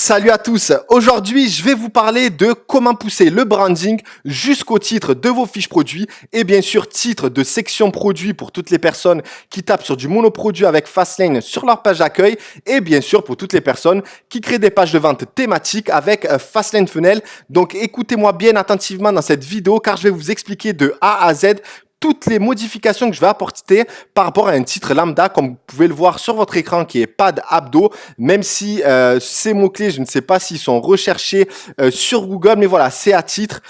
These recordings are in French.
Salut à tous, aujourd'hui je vais vous parler de comment pousser le branding jusqu'au titre de vos fiches produits et bien sûr titre de section produit pour toutes les personnes qui tapent sur du monoproduit avec Fastlane sur leur page d'accueil et bien sûr pour toutes les personnes qui créent des pages de vente thématiques avec Fastlane Funnel. Donc écoutez-moi bien attentivement dans cette vidéo car je vais vous expliquer de A à Z toutes les modifications que je vais apporter par rapport à un titre lambda, comme vous pouvez le voir sur votre écran, qui est pad abdo, même si ces mots-clés, je ne sais pas s'ils sont recherchés sur Google, mais voilà, c'est à titre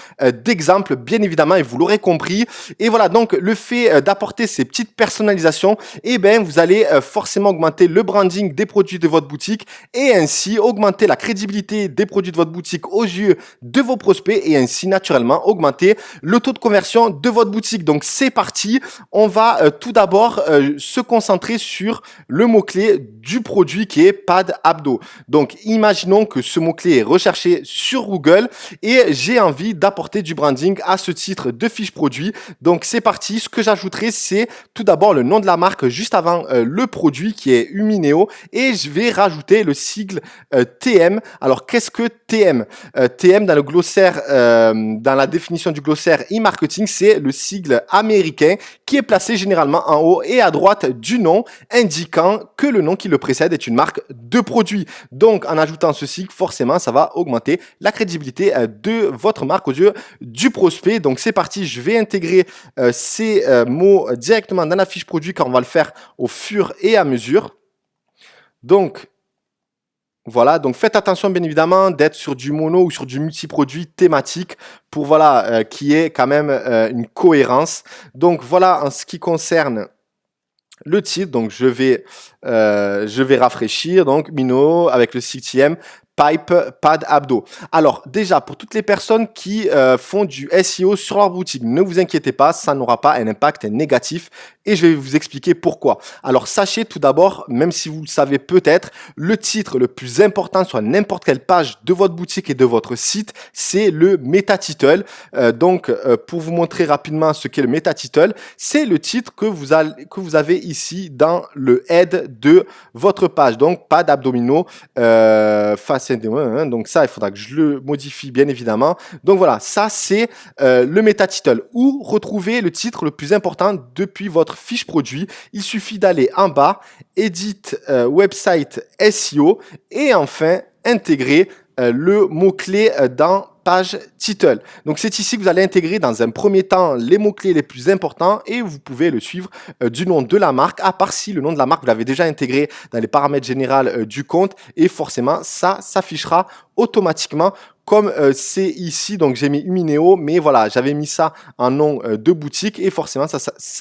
d'exemple, bien évidemment, et vous l'aurez compris. Et voilà, donc le fait d'apporter ces petites personnalisations, eh ben, vous allez forcément augmenter le branding des produits de votre boutique et ainsi augmenter la crédibilité des produits de votre boutique aux yeux de vos prospects et ainsi naturellement augmenter le taux de conversion de votre boutique. Donc c'est parti, on va tout d'abord se concentrer sur le mot-clé du produit qui est pad abdo. Donc imaginons que ce mot-clé est recherché sur Google et j'ai envie d'apporter du branding à ce titre de fiche produit. Donc c'est parti, ce que j'ajouterai c'est tout d'abord le nom de la marque juste avant le produit qui est Humineo et je vais rajouter le sigle TM. Alors qu'est-ce que TM? TM dans le glossaire, dans la définition du glossaire e-marketing, c'est le sigle américain qui est placé généralement en haut et à droite du nom, indiquant que le nom qui le précède est une marque de produit. Donc, en ajoutant ce sigle, forcément, ça va augmenter la crédibilité de votre marque aux yeux du prospect. Donc, c'est parti. Je vais intégrer ces mots directement dans la fiche produit car on va le faire au fur et à mesure. Donc, voilà, donc faites attention bien évidemment d'être sur du mono ou sur du multi-produit thématique pour voilà qu'il y ait quand même une cohérence. Donc voilà en ce qui concerne le titre, donc je vais rafraîchir donc Mino avec le CTM Pipe Pad Abdo. Alors déjà pour toutes les personnes qui font du SEO sur leur boutique, ne vous inquiétez pas, ça n'aura pas un impact négatif et je vais vous expliquer pourquoi. Alors sachez tout d'abord, même si vous le savez peut-être, le titre le plus important sur n'importe quelle page de votre boutique et de votre site, c'est le meta title. Donc pour vous montrer rapidement ce qu'est le meta title, c'est le titre que vous avez ici dans le head de votre page. Donc pas d'abdominaux face. Donc ça, il faudra que je le modifie bien évidemment. Donc voilà, ça c'est le meta title ou retrouver le titre le plus important depuis votre fiche produit. Il suffit d'aller en bas, Edit Website SEO et enfin intégrer le mot-clé dans page title. Donc c'est ici que vous allez intégrer dans un premier temps les mots-clés les plus importants et vous pouvez le suivre du nom de la marque, à part si le nom de la marque vous l'avez déjà intégré dans les paramètres généraux du compte et forcément ça s'affichera automatiquement comme c'est ici. Donc j'ai mis Humineo, mais voilà, j'avais mis ça en nom de boutique et forcément ça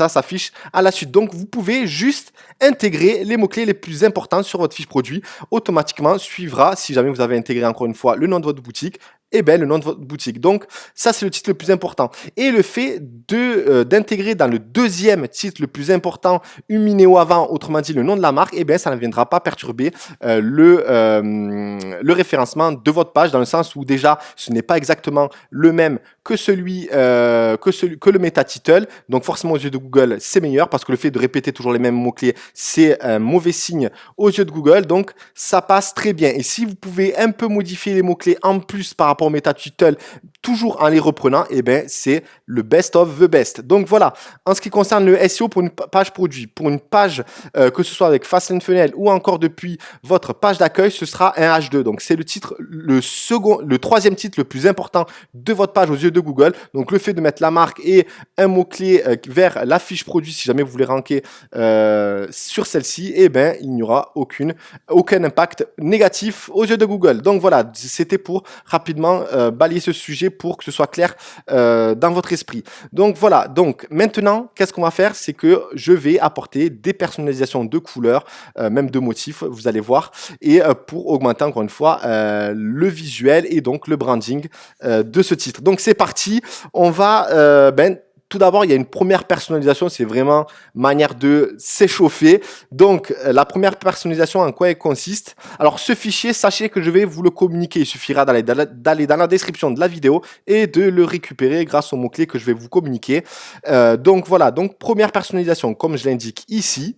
s'affiche à la suite. Donc vous pouvez juste intégrer les mots-clés les plus importants sur votre fiche produit. Automatiquement suivra, si jamais vous avez intégré encore une fois le nom de votre boutique, et bien le nom de votre boutique. Donc ça c'est le titre le plus important. Et le fait d'intégrer dans le deuxième titre le plus important Humineo avant, autrement dit le nom de la marque, et bien ça ne viendra pas perturber le référencement de votre page, dans le sens où déjà ce n'est pas exactement le même que que le meta title. Donc forcément aux yeux de Google c'est meilleur parce que le fait de répéter toujours les mêmes mots clés c'est un mauvais signe aux yeux de Google. Donc ça passe très bien. Et si vous pouvez un peu modifier les mots clés en plus par rapport au meta title, toujours en les reprenant, et ben c'est le best of the best. Donc voilà, en ce qui concerne le SEO pour une page produit, pour une page que ce soit avec Fastlane Funnel ou encore depuis votre page d'accueil, ce sera un H2. Donc c'est le titre, le troisième titre le plus important de votre page aux yeux de Google. Donc le fait de mettre la marque et un mot-clé vers la fiche produit, si jamais vous voulez ranker sur celle-ci, et ben il n'y aura aucun impact négatif aux yeux de Google. Donc voilà, c'était pour rapidement balayer ce sujet pour que ce soit clair dans votre esprit. Donc voilà, donc maintenant, qu'est-ce qu'on va faire? C'est que je vais apporter des personnalisations de couleurs, même de motifs, vous allez voir, et pour augmenter encore une fois le visuel et donc le branding de ce titre. Donc c'est parti, on va tout d'abord, il y a une première personnalisation, c'est vraiment manière de s'échauffer. Donc, la première personnalisation, en quoi elle consiste? Alors, ce fichier, sachez que je vais vous le communiquer. Il suffira d'aller dans la description de la vidéo et de le récupérer grâce au mot-clé que je vais vous communiquer. Donc, voilà. Donc, première personnalisation, comme je l'indique ici.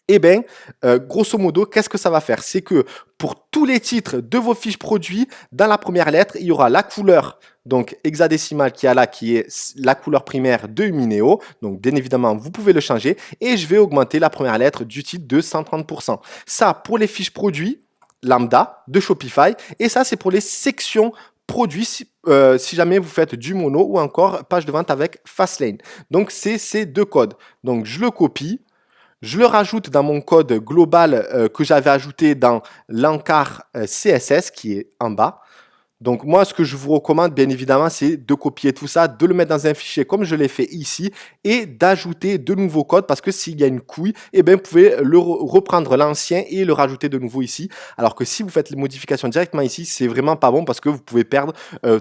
Eh bien, grosso modo, qu'est-ce que ça va faire? C'est que pour tous les titres de vos fiches produits, dans la première lettre, il y aura la couleur donc hexadécimale qui est là, qui est la couleur primaire de Humineo. Donc, bien évidemment, vous pouvez le changer. Et je vais augmenter la première lettre du titre de 130%. Ça, pour les fiches produits lambda de Shopify. Et ça, c'est pour les sections produits si jamais vous faites du mono ou encore page de vente avec Fastlane. Donc, c'est ces deux codes. Donc, je le copie. Je le rajoute dans mon code global que j'avais ajouté dans l'encart CSS qui est en bas. Donc moi, ce que je vous recommande, bien évidemment, c'est de copier tout ça, de le mettre dans un fichier comme je l'ai fait ici et d'ajouter de nouveaux codes parce que s'il y a une couille, eh bien, vous pouvez reprendre l'ancien et le rajouter de nouveau ici. Alors que si vous faites les modifications directement ici, c'est vraiment pas bon parce que vous pouvez perdre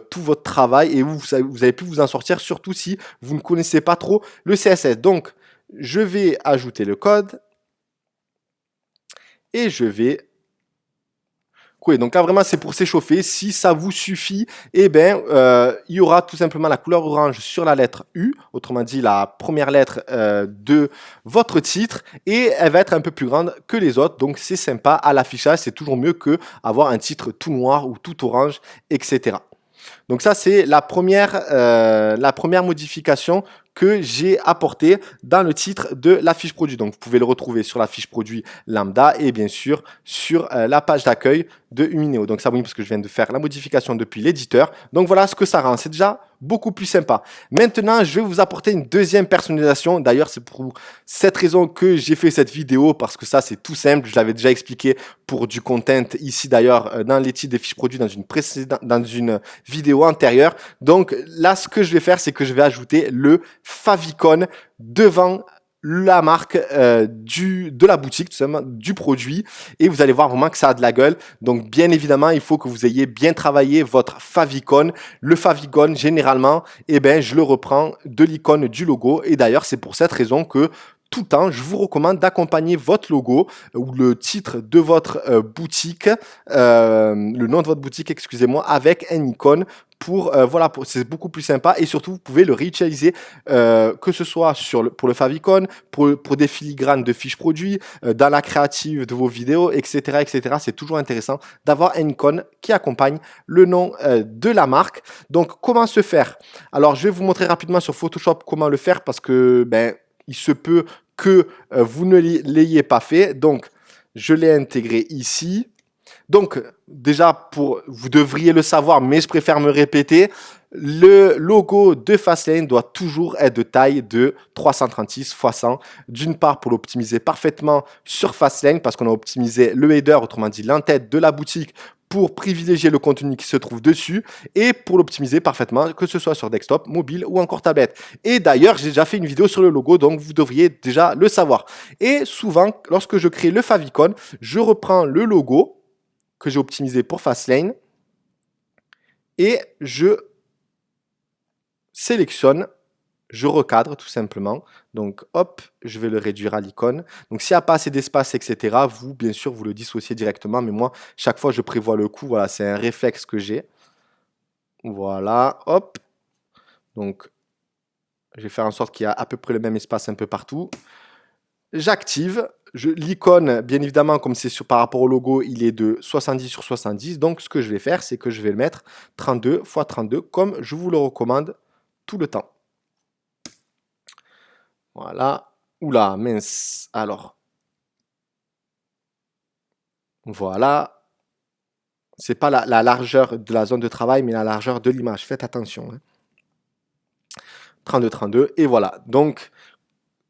tout votre travail et vous avez pu vous en sortir, surtout si vous ne connaissez pas trop le CSS. Donc, je vais ajouter le code et je vais couler. Donc là, vraiment, c'est pour s'échauffer. Si ça vous suffit, eh bien, il y aura tout simplement la couleur orange sur la lettre U, autrement dit la première lettre de votre titre, et elle va être un peu plus grande que les autres. Donc c'est sympa à l'affichage, c'est toujours mieux que avoir un titre tout noir ou tout orange, etc. Donc ça, c'est la première modification que j'ai apportée dans le titre de la fiche produit. Donc, vous pouvez le retrouver sur la fiche produit lambda et bien sûr sur la page d'accueil de Humineo. Donc ça, oui, parce que je viens de faire la modification depuis l'éditeur. Donc voilà ce que ça rend. C'est déjà beaucoup plus sympa. Maintenant, je vais vous apporter une deuxième personnalisation. D'ailleurs, c'est pour cette raison que j'ai fait cette vidéo parce que ça, c'est tout simple. Je l'avais déjà expliqué pour du content ici d'ailleurs dans les titres des fiches produits dans une vidéo antérieure. Donc là, ce que je vais faire, c'est que je vais ajouter le favicon devant la marque de la boutique, tout simplement, du produit, et vous allez voir vraiment que ça a de la gueule. Donc bien évidemment, il faut que vous ayez bien travaillé votre favicon. Le favicon, généralement, eh ben, je le reprends de l'icône du logo, et d'ailleurs, c'est pour cette raison que tout le temps, je vous recommande d'accompagner votre logo ou le titre de votre boutique, le nom de votre boutique, excusez-moi, avec une icône pour, voilà, c'est beaucoup plus sympa et surtout, vous pouvez le réutiliser, que ce soit pour le favicon, pour des filigranes de fiches produits, dans la créative de vos vidéos, etc., etc. C'est toujours intéressant d'avoir une icône qui accompagne le nom de la marque. Donc, comment se faire? Alors, je vais vous montrer rapidement sur Photoshop comment le faire parce que, ben, il se peut que vous ne l'ayez pas fait. Donc, je l'ai intégré ici. Donc, déjà, vous devriez le savoir, mais je préfère me répéter, le logo de Fastlane doit toujours être de taille de 336 x 100. D'une part, pour l'optimiser parfaitement sur Fastlane, parce qu'on a optimisé le header, autrement dit l'entête de la boutique, pour privilégier le contenu qui se trouve dessus et pour l'optimiser parfaitement, que ce soit sur desktop, mobile ou encore tablette. Et d'ailleurs, j'ai déjà fait une vidéo sur le logo, donc vous devriez déjà le savoir. Et souvent, lorsque je crée le favicon, je reprends le logo que j'ai optimisé pour Fastlane et je sélectionne, je recadre tout simplement. Donc hop, je vais le réduire à l'icône. Donc s'il n'y a pas assez d'espace, etc., vous, bien sûr, vous le dissociez directement. Mais moi, chaque fois, je prévois le coup. Voilà, c'est un réflexe que j'ai. Voilà, hop. Donc, je vais faire en sorte qu'il y a à peu près le même espace un peu partout. J'active. L'icône, bien évidemment, comme c'est par rapport au logo, il est de 70 sur 70. Donc, ce que je vais faire, c'est que je vais le mettre 32 x 32, comme je vous le recommande tout le temps. Voilà. Oula, mince. Alors. Voilà. C'est pas la largeur de la zone de travail, mais la largeur de l'image. Faites attention. Hein. 32, 32. Et voilà. Donc,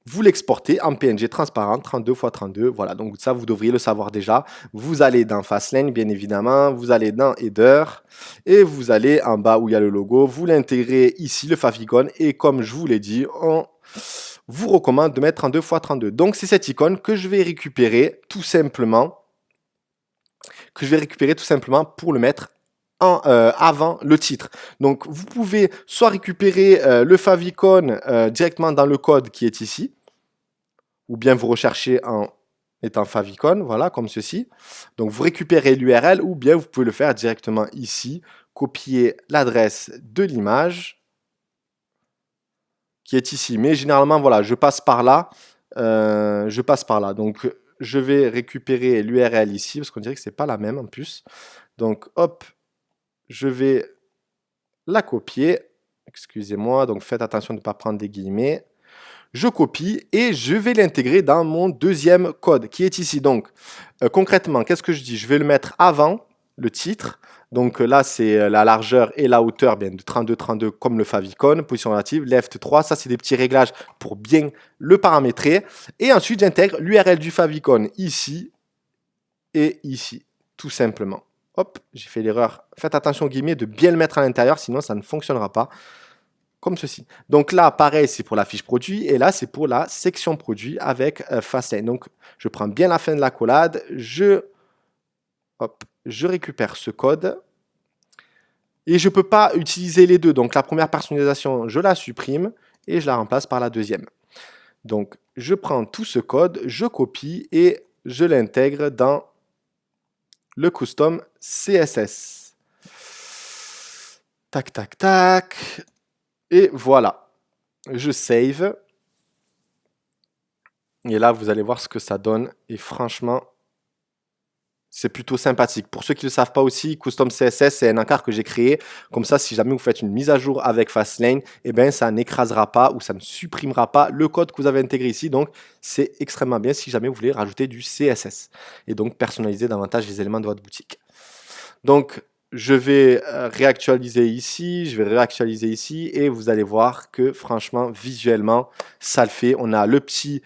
vous l'exportez en PNG transparent, 32 x 32. Voilà, donc ça, vous devriez le savoir déjà. Vous allez dans Fastlane, bien évidemment. Vous allez dans Header. Et vous allez en bas où il y a le logo. Vous l'intégrez ici, le favicon. Et comme je vous l'ai dit, on vous recommande de mettre 32 x 32. Donc, c'est cette icône que je vais récupérer tout simplement. Pour le mettre avant le titre. Donc, vous pouvez soit récupérer le favicon directement dans le code qui est ici, ou bien vous recherchez en étant favicon, voilà, comme ceci. Donc, vous récupérez l'URL, ou bien vous pouvez le faire directement ici, copier l'adresse de l'image qui est ici. Mais généralement, voilà, je passe par là. Donc, je vais récupérer l'URL ici, parce qu'on dirait que c'est pas la même en plus. Donc, hop, je vais la copier. Excusez-moi, donc faites attention de ne pas prendre des guillemets. Je copie et je vais l'intégrer dans mon deuxième code qui est ici. Donc, concrètement, qu'est-ce que je dis? Je vais le mettre avant le titre. Donc là, c'est la largeur et la hauteur bien, de 32-32 comme le favicon. Position relative, left 3. Ça, c'est des petits réglages pour bien le paramétrer. Et ensuite, j'intègre l'URL du favicon ici et ici, tout simplement. Hop, j'ai fait l'erreur. Faites attention aux guillemets de bien le mettre à l'intérieur, sinon ça ne fonctionnera pas. Comme ceci. Donc là, pareil, c'est pour la fiche produit. Et là, c'est pour la section produit avec Fastlane. Donc, je prends bien la fin de l'accolade. Je récupère ce code. Et je ne peux pas utiliser les deux. Donc, la première personnalisation, je la supprime et je la remplace par la deuxième. Donc, je prends tout ce code, je copie et je l'intègre dans le custom CSS. Tac, tac, tac. Et voilà, je save. Et là, vous allez voir ce que ça donne. Et franchement, c'est plutôt sympathique. Pour ceux qui ne le savent pas aussi, Custom CSS, c'est un encart que j'ai créé. Comme ça, si jamais vous faites une mise à jour avec Fastlane, eh ben, ça n'écrasera pas ou ça ne supprimera pas le code que vous avez intégré ici. Donc, c'est extrêmement bien si jamais vous voulez rajouter du CSS. Et donc, personnaliser davantage les éléments de votre boutique. Donc, je vais réactualiser ici, je vais réactualiser ici et vous allez voir que franchement, visuellement, ça le fait. On a le petit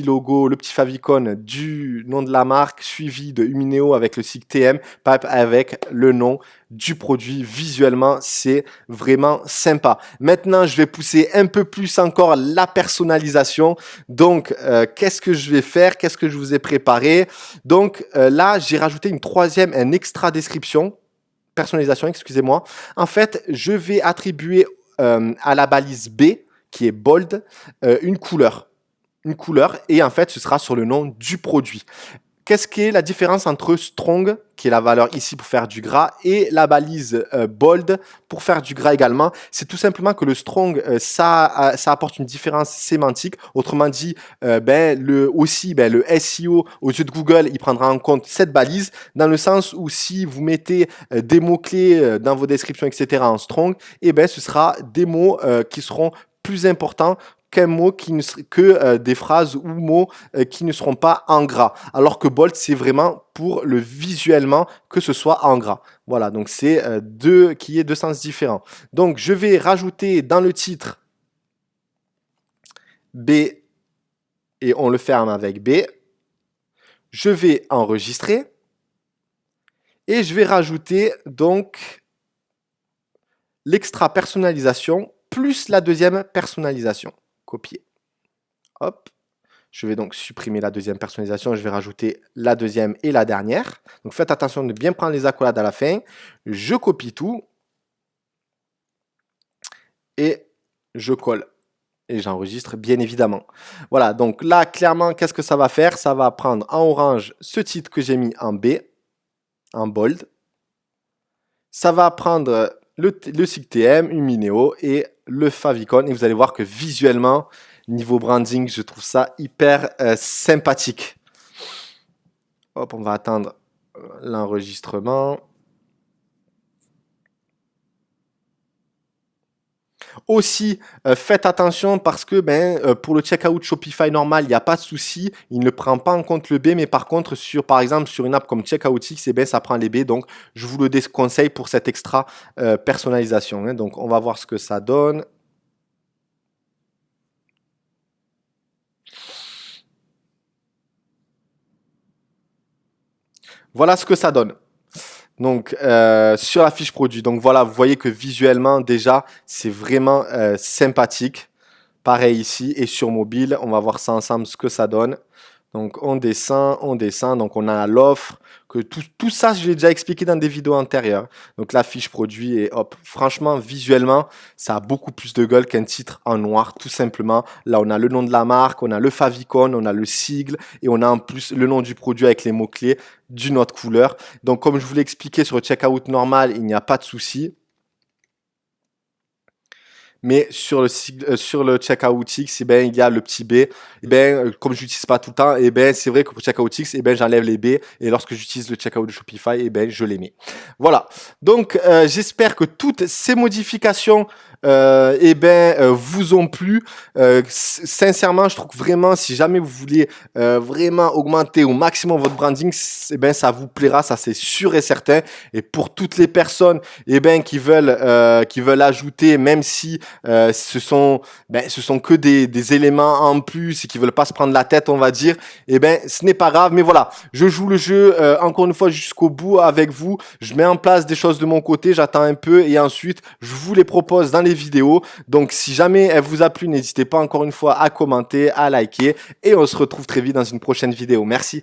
logo, le petit favicon du nom de la marque suivi de Umineo avec le sigle TM, avec le nom du produit. Visuellement, c'est vraiment sympa. Maintenant, je vais pousser un peu plus encore la personnalisation. Donc, qu'est-ce que je vais faire? Qu'est-ce que je vous ai préparé? Donc, là, j'ai rajouté un extra description, personnalisation, excusez-moi. En fait, je vais attribuer à la balise B, qui est bold, une couleur. Et en fait, ce sera sur le nom du produit. Qu'est-ce qui est la différence entre strong, qui est la valeur ici pour faire du gras, et la balise bold pour faire du gras également? C'est tout simplement que le strong, ça apporte une différence sémantique. Autrement dit, le SEO aux yeux de Google, il prendra en compte cette balise, dans le sens où si vous mettez des mots-clés dans vos descriptions, etc. en strong, ce sera des mots qui seront plus importants qu'un mot que des phrases ou mots qui ne seront pas en gras. Alors que bold, c'est vraiment pour le visuellement que ce soit en gras. Voilà, donc c'est deux sens différents. Donc, je vais rajouter dans le titre B et on le ferme avec B. Je vais enregistrer et je vais rajouter donc l'extra personnalisation plus la deuxième personnalisation. Copier. Hop. Je vais donc supprimer la deuxième personnalisation. Je vais rajouter la deuxième et la dernière. Donc faites attention de bien prendre les accolades à la fin. Je copie tout. Et je colle. Et j'enregistre bien évidemment. Voilà, donc là, clairement, qu'est-ce que ça va faire? Ça va prendre en orange ce titre que j'ai mis en B, en bold. Ça va prendre le sigle TM, Umineo et le favicon. Et vous allez voir que visuellement, niveau branding, je trouve ça hyper sympathique. Hop, on va attendre l'enregistrement. Aussi, faites attention parce que pour le checkout Shopify normal, il n'y a pas de souci. Il ne prend pas en compte le B, mais par contre, par exemple, sur une app comme Checkoutix, ça prend les B. Donc, je vous le déconseille pour cette extra personnalisation. Donc, on va voir ce que ça donne. Voilà ce que ça donne. Donc, sur la fiche produit. Donc, voilà, vous voyez que visuellement, déjà, c'est vraiment sympathique. Pareil ici et sur mobile, on va voir ça ensemble, ce que ça donne. Donc, on descend. Donc, on a l'offre. Tout ça, je l'ai déjà expliqué dans des vidéos antérieures. Donc, la fiche produit et hop. Franchement, visuellement, ça a beaucoup plus de gueule qu'un titre en noir, tout simplement. Là, on a le nom de la marque, on a le favicon, on a le sigle et on a en plus le nom du produit avec les mots-clés d'une autre couleur. Donc, comme je vous l'ai expliqué sur le checkout normal, il n'y a pas de souci. mais sur le Checkout X, eh ben, il y a le petit B. Eh ben, comme je l'utilise pas tout le temps, eh ben, c'est vrai que pour Checkout X, eh ben, j'enlève les B, et lorsque j'utilise le Checkout de Shopify, eh ben, je les mets. Voilà. Donc, j'espère que toutes ces modifications vous ont plu. Sincèrement, je trouve vraiment, si jamais vous voulez vraiment augmenter au maximum votre branding, ça vous plaira, ça c'est sûr et certain. Et pour toutes les personnes qui veulent ajouter, même si ce sont que des éléments en plus et qui veulent pas se prendre la tête, on va dire, ce n'est pas grave. Mais voilà, je joue le jeu encore une fois jusqu'au bout avec vous. Je mets en place des choses de mon côté, j'attends un peu et ensuite je vous les propose dans les vidéos. Donc si jamais elle vous a plu, n'hésitez pas encore une fois à commenter, à liker, et on se retrouve très vite dans une prochaine vidéo. Merci.